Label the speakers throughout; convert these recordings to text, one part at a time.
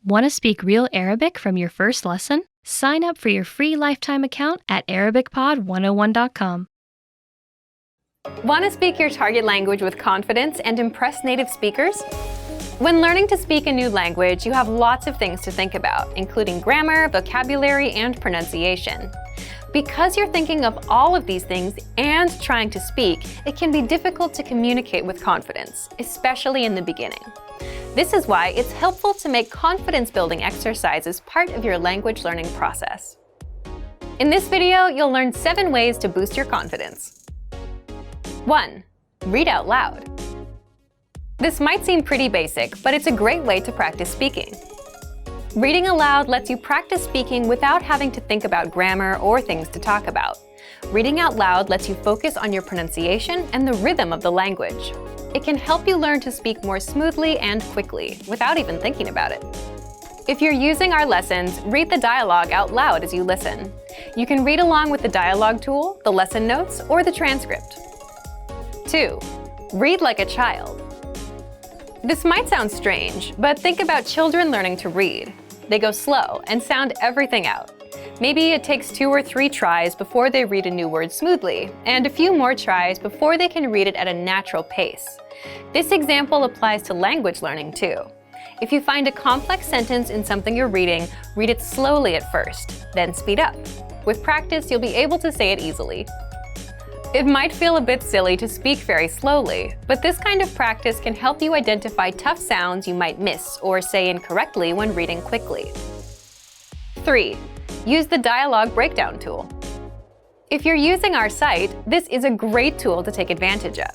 Speaker 1: Want to speak real Arabic from your first lesson? Sign up for your free lifetime account at ArabicPod101.com.
Speaker 2: Want to speak your target language with confidence and impress native speakers? When learning to speak a new language, you have lots of things to think about, including grammar, vocabulary, and pronunciation. Because you're thinking of all of these things and trying to speak, it can be difficult to communicate with confidence, especially in the beginning. This is why it's helpful to make confidence-building exercises part of your language learning process. In this video, you'll learn 7 ways to boost your confidence. 1. Read out loud. This might seem pretty basic, but it's a great way to practice speaking. Reading aloud lets you practice speaking without having to think about grammar or things to talk about. Reading out loud lets you focus on your pronunciation and the rhythm of the language. It can help you learn to speak more smoothly and quickly, without even thinking about it. If you're using our lessons, read the dialogue out loud as you listen. You can read along with the dialogue tool, the lesson notes, or the transcript. 2. Read like a child. This might sound strange, but think about children learning to read. They go slow and sound everything out. Maybe it takes 2 or 3 tries before they read a new word smoothly, and a few more tries before they can read it at a natural pace. This example applies to language learning too. If you find a complex sentence in something you're reading, read it slowly at first, then speed up. With practice, you'll be able to say it easily. It might feel a bit silly to speak very slowly, but this kind of practice can help you identify tough sounds you might miss or say incorrectly when reading quickly. 3. Use the dialogue breakdown tool. If you're using our site, this is a great tool to take advantage of.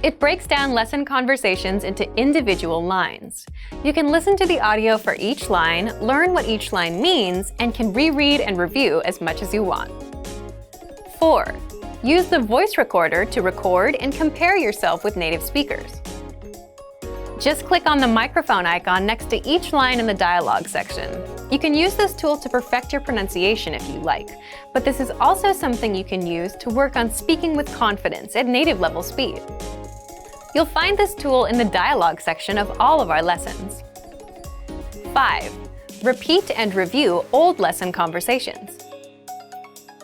Speaker 2: It breaks down lesson conversations into individual lines. You can listen to the audio for each line, learn what each line means, and can reread and review as much as you want. 4. Use the voice recorder to record and compare yourself with native speakers. Just click on the microphone icon next to each line in the dialogue section. You can use this tool to perfect your pronunciation if you like, but this is also something you can use to work on speaking with confidence at native level speed. You'll find this tool in the dialogue section of all of our lessons. 5. Repeat and review old lesson conversations.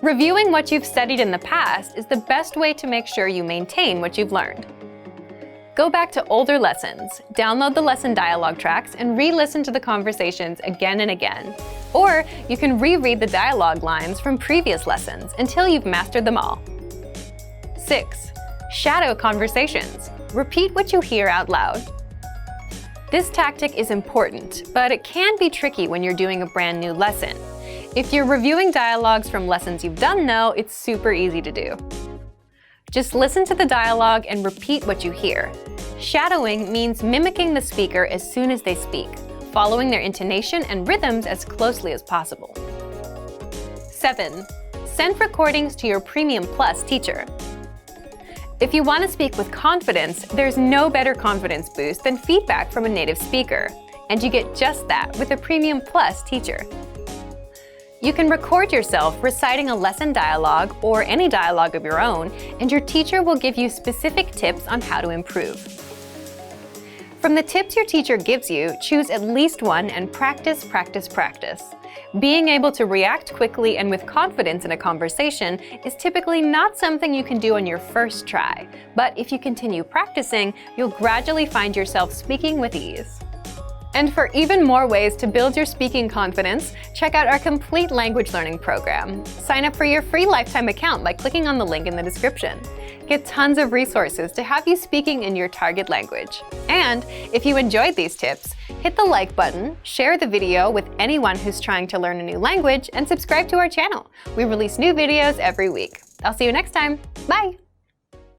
Speaker 2: Reviewing what you've studied in the past is the best way to make sure you maintain what you've learned. Go back to older lessons, download the lesson dialogue tracks, and re-listen to the conversations again and again. Or you can reread the dialogue lines from previous lessons until you've mastered them all. 6. Shadow conversations. Repeat what you hear out loud. This tactic is important, but it can be tricky when you're doing a brand new lesson. If you're reviewing dialogues from lessons you've done though, it's super easy to do. Just listen to the dialogue and repeat what you hear. Shadowing means mimicking the speaker as soon as they speak, following their intonation and rhythms as closely as possible. 7. Send recordings to your Premium Plus teacher. If you want to speak with confidence, there's no better confidence boost than feedback from a native speaker, and you get just that with a Premium Plus teacher. You can record yourself reciting a lesson dialogue or any dialogue of your own, and your teacher will give you specific tips on how to improve. From the tips your teacher gives you, choose at least one and practice, practice, practice. Being able to react quickly and with confidence in a conversation is typically not something you can do on your first try, but if you continue practicing, you'll gradually find yourself speaking with ease. And for even more ways to build your speaking confidence, check out our complete language learning program. Sign up for your free lifetime account by clicking on the link in the description. Get tons of resources to have you speaking in your target language. And if you enjoyed these tips, hit the like button, share the video with anyone who's trying to learn a new language, and subscribe to our channel. We release new videos every week. I'll see you next time. Bye!